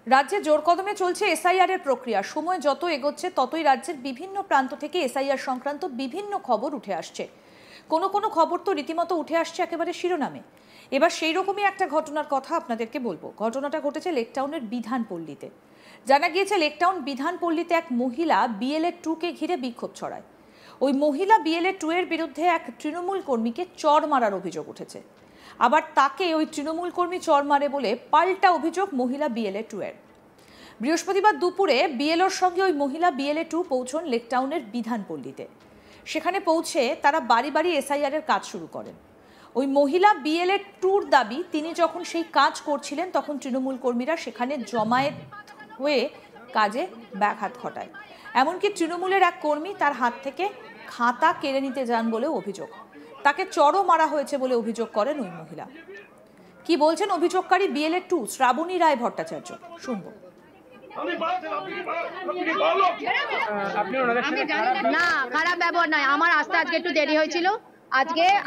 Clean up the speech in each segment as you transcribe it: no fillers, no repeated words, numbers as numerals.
রাজ্যে জোর কদমে চলছে এসআইআর এর প্রক্রিয়া। সময় যত এগোচ্ছে ততই রাজ্যের বিভিন্ন প্রান্ত থেকে এসআইআর সংক্রান্ত বিভিন্ন খবর উঠে আসছে। কোনো কোনো খবর তো রীতিমতো উঠে আসছে একেবারে শিরোনামে। এবার সেই রকমই একটা ঘটনার কথা আপনাদেরকে বলবো। ঘটনাটা ঘটেছে লেকটাউনের বিধানপল্লীতে। জানা গিয়েছে লেকটাউন বিধানপল্লীতে এক মহিলা বিএলএ 2 কে ঘিরে বিক্ষোভ ছড়ায়। ওই মহিলা বিএলএ 2 এর বিরুদ্ধে এক তৃণমূল কর্মীকে চড় মারার অভিযোগ উঠেছে। আবার তাকে ওই তৃণমূল কর্মী চড় মারে বলে পাল্টা অভিযোগ মহিলা বিএলএ 2 এর। বৃহস্পতিবার দুপুরে বিএলওর সঙ্গে ওই মহিলা বিএলএ 2 পৌঁছন লেকটাউনের বিধানপল্লীতে। সেখানে পৌঁছে তারা বাড়ি বাড়ি এসআইআর এর কাজ শুরু করেন। ওই মহিলা বিএলএ 2 এর দাবি, তিনি যখন সেই কাজ করছিলেন তখন তৃণমূল কর্মীরা সেখানে জমায়েত হয়ে কাজে ব্যাঘাত ঘটায়। এমনকি তৃণমূলের এক কর্মী তার হাত থেকে খাতা কেড়ে নিতে যান বলে অভিযোগ। তাকে চড়ও মারা হয়েছে বলে অভিযোগ করেন ওই মহিলা। কি বলছেন অভিযোগকারী বিএলএ 2 শ্রাবণী রায় ভট্টাচার্য, শুনবো। না, খারাপ ব্যবহার নয়। আমার আসতে আজকে একটু দেরি হয়েছিল।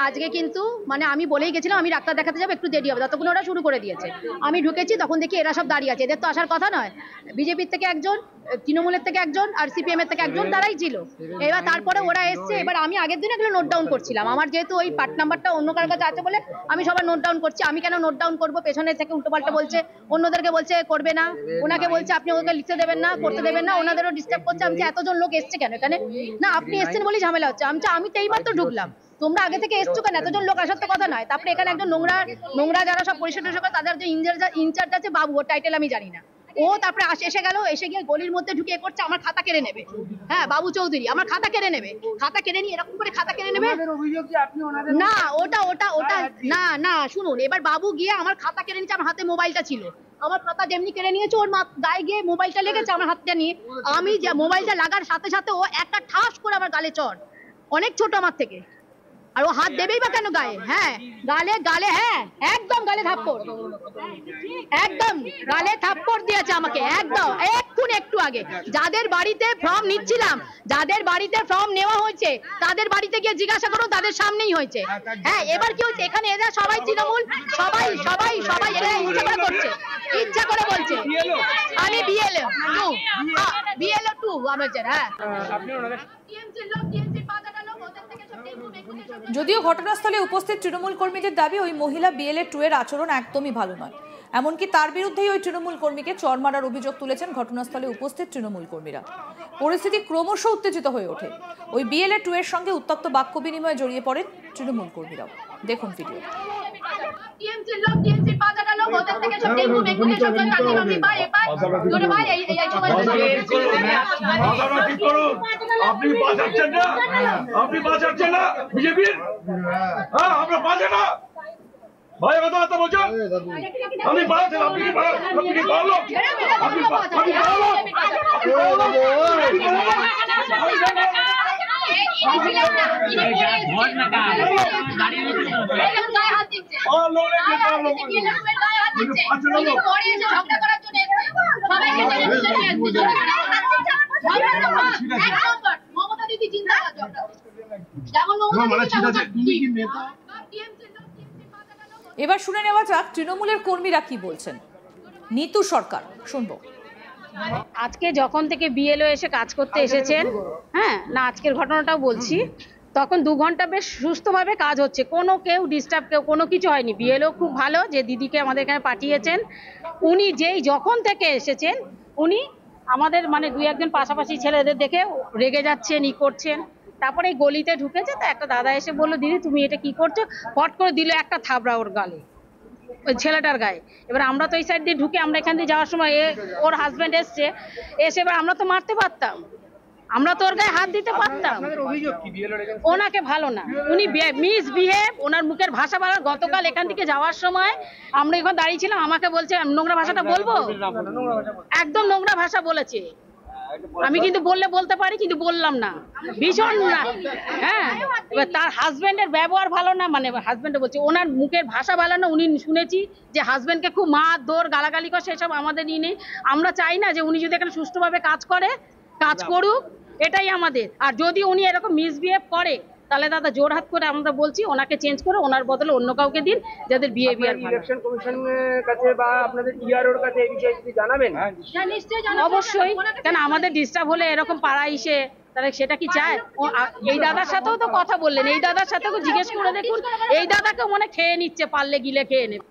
আজকে কিন্তু মানে আমি বলেই গেছিলাম আমি ডাক্তার দেখাতে যাবো, একটু দেরি হবে, ততক্ষণ ওরা শুরু করে দিয়েছে। আমি ঢুকেছি তখন দেখি এরা সব দাঁড়িয়ে আছে। এদের তো আসার কথা নয়। বিজেপির থেকে একজন, তৃণমূলের থেকে একজন আর সিপিএম এর থেকে একজন, তারাই ছিল। এবার তারপরে ওরা এসছে। এবার আমি আগের দিন এগুলো নোট ডাউন করছিলাম। আমার যেহেতু ওই পার্ট নাম্বারটা অন্য কার কাছে আছে বলে আমি সবার নোট ডাউন করছি। আমি কেন নোট ডাউন করবো? পেছনে থেকে উল্টোপাল্টা বলছে, অন্যদেরকে বলছে করবে না, ওনাকে বলছে আপনি ওকে লিখতে দেবেন না, করতে দেবেন না, ওনাদেরও ডিস্টার্ব করছে। আমি এতজন লোক এসছে কেন এখানে? না, আপনি এসছেন বলেই ঝামেলা হচ্ছে। আমি তো এইমাত্র ঢুকলাম, তোমরা আগে থেকে এসছো কেন? এতজন লোক আসার তো কথা নয়। তারপরে এখানে একজন নোংরা যারা সব পরিষ্কার তাদের যে ইনচার্জ আছে বাবু, ওর টাইটেল আমি জানি না, ও তারপরে এসে গিয়ে গলির মধ্যে ঢুকে করছে আমার খাতা কেড়ে নেবে। হ্যাঁ, বাবু চৌধুরী আমার খাতা কেড়ে নেবে, খাতা কেড়ে নিয়ে এরকম করে খাতা কেড়ে নেবে। না, ওটা না শুনুন, এবার বাবু গিয়ে আমার খাতা কেড়ে নিচ্ছে। আমার হাতে মোবাইলটা ছিল, আমার খাতা যেমনি কেড়ে নিয়েছে, ওর গায়ে গিয়ে মোবাইলটা লেগেছে আমার হাতটা নিয়ে। আমি যে মোবাইলটা লাগার সাথে সাথে ও একটা ঠাস করে আমার গালে চড়, অনেক ছোট আমার থেকে। আর ও হাত দেবেই বা কেন গায়ে? হ্যাঁ, গালে হ্যাঁ, একদম গালে থাপ্পড়, একদম গালে থাপ্পড় দিয়েছে আমাকে একদম একটু আগে। যাদের বাড়িতে ফর্ম নিচ্ছিলাম, যাদের বাড়িতে ফর্ম নেওয়া হয়েছে তাদের বাড়িতে গিয়ে জিজ্ঞাসা করুন, তাদের সামনেই হয়েছে। হ্যাঁ, এবার কি হচ্ছে এখানে? এরা সবাই তৃণমূল, সবাই এরা ইচ্ছা করে করছে, ইচ্ছা করে বলছে আমি বিএলএ 2 আমরা। হ্যাঁ, যদিও ঘটনাস্থলে উপস্থিত তৃণমূল কর্মীদের দাবি, ওই মহিলা বিএলএ 2 এর আচরণ একদমই ভালো নয়। এমনকি তার বিরুদ্ধেই ওই তৃণমূল কর্মীকে চড় মারার অভিযোগ তুলেছেন ঘটনাস্থলে উপস্থিত তৃণমূল কর্মীরা। পরিস্থিতি ক্রমশ উত্তেজিত হয়ে ওঠে। ওই বিএলএ 2 এর সঙ্গে উত্তপ্ত বাক্য বিনিময়ে জড়িয়ে পড়েন তৃণমূল কর্মীরাও। দেখুন ভিডিও। আপনি বাঁচাচ্ছেন না বিজেপির? হ্যাঁ, আমরা বাঁচে না ভাই, কথা বলছো। আপনি বাঁচাচ্ছেন, আপনি কি ভালো? আপনি এবার শুনে নেওয়া যাক তৃণমূলের কর্মীরা কি বলছেন। নিতু সরকার, শুনবো। আজকে যখন থেকে বিএলও এসে কাজ করতে এসেছেন, হ্যাঁ না, আজকের ঘটনাটাও বলছি, তখন 2 ঘন্টা বেশ সুস্থভাবে কাজ হচ্ছে, কেউ ডিস্টার্ব কোনো কিছু হয়নি। বিএলও খুব ভালো, যে দিদিকে আমাদের এখানে পাঠিয়েছেন, উনি যখন থেকে এসেছেন উনি আমাদের মানে 2-1 পাশাপাশি ছেলেদের দেখে রেগে যাচ্ছেন, করছেন। তারপরে এই গলিতে ঢুকেছে, তো একটা দাদা এসে বললো, দিদি তুমি এটা কি করছো? ফট করে দিল একটা থাবড়া ওর গালে, ওই ছেলেটার গায়ে। এবার আমরা তো এই সাইড দিয়ে ঢুকে, আমরা এখান দিয়ে যাওয়ার সময় ওর হাজব্যান্ড এসে এবার আমরা তো মারতে পারতাম, আমরা তো ওর গায়ে হাত দিতে পারতাম। ওনাকে ভালো না, উনি মিসবিহেভ, ওনার মুখের ভাষা ভালো। গতকাল এখান থেকে যাওয়ার সময় আমরা এখানে দাঁড়িয়েছিলাম, আমাকে বলছে নোংরা ভাষাটা বলবো, একদম নোংরা ভাষা বলেছে। আমি কিন্তু বলতে পারি, কিন্তু বললাম না, ভীষণ না। হ্যাঁ, এবার তার হাজবেন্ডের ব্যবহার ভালো না, মানে হাজবেন্ডে বলছে ওনার মুখের ভাষা ভালো না। উনি শুনেছি যে হাজবেন্ডকে খুব মার দৌড় গালাগালি করে, সেসব আমাদের নিয়ে নেই। আমরা চাই না যে উনি যদি এখানে সুষ্ঠুভাবে কাজ করুক, এটাই আমাদের। আর যদি উনি এরকম মিসবিহেভ করে তাহলে দাদা জোর হাত করে আমরা বলছি ওনাকে চেঞ্জ করে ওনার বদলে অন্য কাউকে দিন যাদের বিহেভিয়ার ভালো। ইলেকশন কমিশনের কাছে বা আপনাদের ইআরওর কাছে এই বিষয়ে কি জানাবেন? অবশ্যই, কেন আমাদের ডিস্টার্ব হলে এরকম পাড়া এসে তাহলে সেটা কি চায়? এই দাদার সাথেও তো কথা বললেন, এই দাদার সাথেও জিজ্ঞেস করে দেখুন, এই দাদাকে মনে খেয়ে নিচ্ছে, পারলে গিলে খেয়ে নেবে।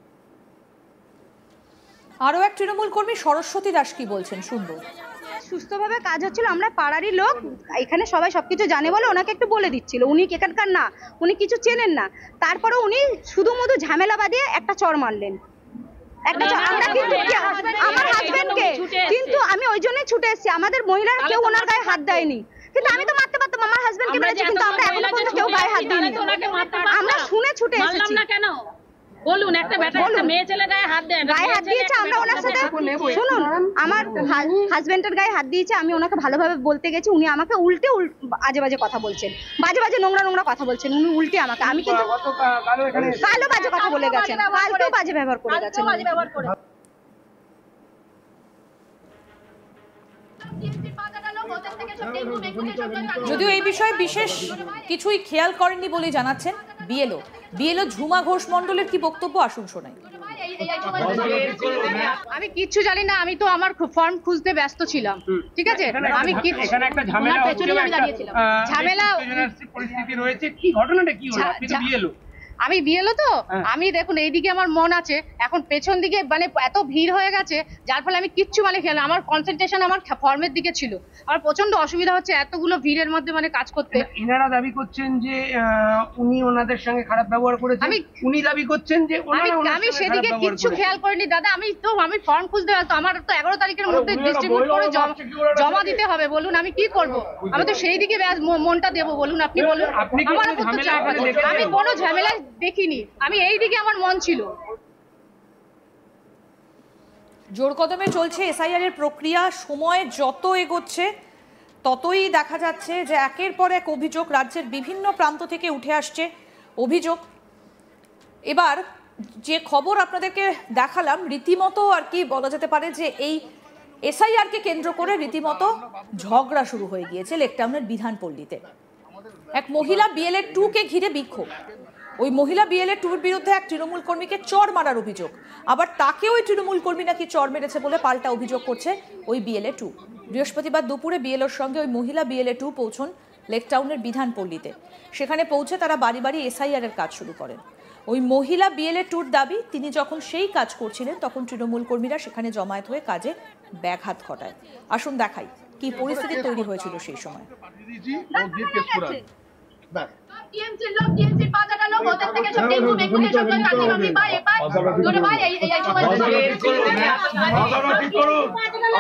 আরও এক তৃণমূল কর্মী সরস্বতী দাস কি বলছেন শুনবো। সুস্থভাবে কাজ হচ্ছিল, আমরা পাড়ারই লোক, এখানে সবাই সবকিছু জানে বলে ওনাকে একটু বলে দিচ্ছিল। উনি এখানকার না, উনি কিছু চেনেন না, তারপরে উনি শুধু মধু ঝামেলা বাদিয়ে একটা চড় মারলেন। একটা আমরা কিন্তু আমার হাজবেন্ডকে, কিন্তু আমি ওই জন্যই ছুটে এসেছি, আমাদের মহিলারা কেউ ওনার গায়ে হাত দেয়নি, কিন্তু আমি তো মারতে পারতাম, আমার হাজবেন্ডকে মেরেছি, কিন্তু আমরা এখনো পর্যন্ত কেউ গায়ে হাত দিইনি, আমরা শুনে ছুটে এসেছি। কেন বলুন, একটা বেটা একটা মেয়ে ছেলে গায়ে হাত দেয়, গায়ে হাত দিয়েছে, আমরা ওনার সাথে শুনুন, আমার হাজবেন্ডের গায়ে হাত দিয়েছে, আমি ওনাকে ভালোভাবে বলতে গেছি, উনি আমাকে উল্টে বাজে বাজে কথা বলছেন, বাজে বাজে নোংরা কথা বলছেন উনি উল্টে আমাকে। আমি কিন্তু কালো বাজে কথা বলে গেছেন, কালকেও বাজে ব্যবহার করে গেছেন। যদিও এই বিষয়ে বিশেষ কিছুই খেয়াল করেননি বলেই জানাচ্ছেন বিএলও ঝুমা ঘোষ মণ্ডলের কি বক্তব্য, আসুন শোনাই। আমি কিচ্ছু জানি না, আমি তো আমার ফর্ম খুঁজতে ব্যস্ত ছিলাম, ঠিক আছে? আমি এখানে একটা ঝামেলা ঝামেলা পরিস্থিতি রয়েছে, কি ঘটনাটা কি হলো? আপনি তো বিএলও। আমি বিয়েলো তো, আমি দেখুন এইদিকে আমার মন আছে, এখন পেছন দিকে মানে এত ভিড় হয়ে গেছে যার ফলে আমি কিচ্ছু মানে খেয়াল, আমার কনসেন্ট্রেশন আমার ফর্মের দিকে ছিল, আমার প্রচন্ড অসুবিধা হচ্ছে এতগুলো ভিড়ের মধ্যে মানে কাজ করতে। এনারা দাবি করছেন যে উনি ওনাদের সঙ্গে খারাপ ব্যবহার করেছেন, উনি দাবি করছেন যে আমি সেদিকে কিচ্ছু খেয়াল করিনি দাদা, আমি ফর্ম খুঁজতে ব্যস্ত, আমার তো 11 তারিখের মধ্যে ডিস্ট্রিবিউট করে জমা দিতে হবে, বলুন আমি কি করব? আমি তো সেই দিকে মনটা দেবো, বলুন আপনি বলুন। আমার উপর তো চাপ আছে, আমি কোনো ঝামেলা দেখিনি, আমি এই দিকে আমার মন ছিল। জোর কদমে চলছে এসআইআর এর প্রক্রিয়া, সময় যত এগোচ্ছে ততই দেখা যাচ্ছে যে একের পর এক অভিযোগ রাজ্যের বিভিন্ন প্রান্ত থেকে উঠে আসছে অভিযোগ। এবার যে খবর আপনাদেরকে দেখালাম, রীতিমতো আর কি বলা যেতে পারে যে এই এসআইআর কে কেন্দ্র করে রীতিমতো ঝগড়া শুরু হয়ে গিয়েছে লেকটাউনের বিধানপল্লীতে। এক মহিলা বিএলএ 2 কে ঘিরে বিক্ষোভ, ওই মহিলা বিএলএ 2 এর বিরুদ্ধে এক তৃণমূল কর্মীকে চড় মারার অভিযোগ, আবার তাকে ওই তৃণমূল কর্মী নাকি চড় মেরেছে বলে পাল্টা অভিযোগ করছে ওই বিএলএ 2। বৃহস্পতিবার দুপুরে বিএলওর সঙ্গে ওই মহিলা বিএলএ 2 পৌঁছন লেকটাউনের বিধানপল্লীতে। সেখানে পৌঁছে তারা বাড়ি বাড়ি এসআইআর এর কাজ শুরু করেন। ওই মহিলা বিএলএ 2 দাবি, তিনি যখন সেই কাজ করছিলেন তখন তৃণমূল কর্মীরা সেখানে জমায়েত হয়ে কাজে ব্যাঘাত ঘটায়। আসুন দেখাই কি পরিস্থিতি তৈরি হয়েছিল সেই সময়।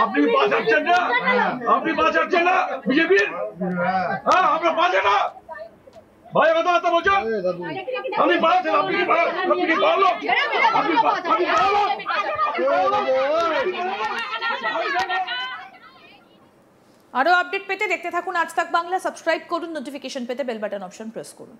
আপনি বাঁচাচ্ছেন না, আপনি বাঁচাচ্ছেন না বিজেপির, হ্যাঁ আমরা বাঁচে না ভাই, কথা বলছেন। আমি বাঁচাচ্ছেন, আপনি কি পারলো? আরো আপডেট পেতে দেখতে থাকুন আজ তাক বাংলা, সাবস্ক্রাইব করুন, নোটিফিকেশন পেতে বেল বাটন অপশন প্রেস করুন।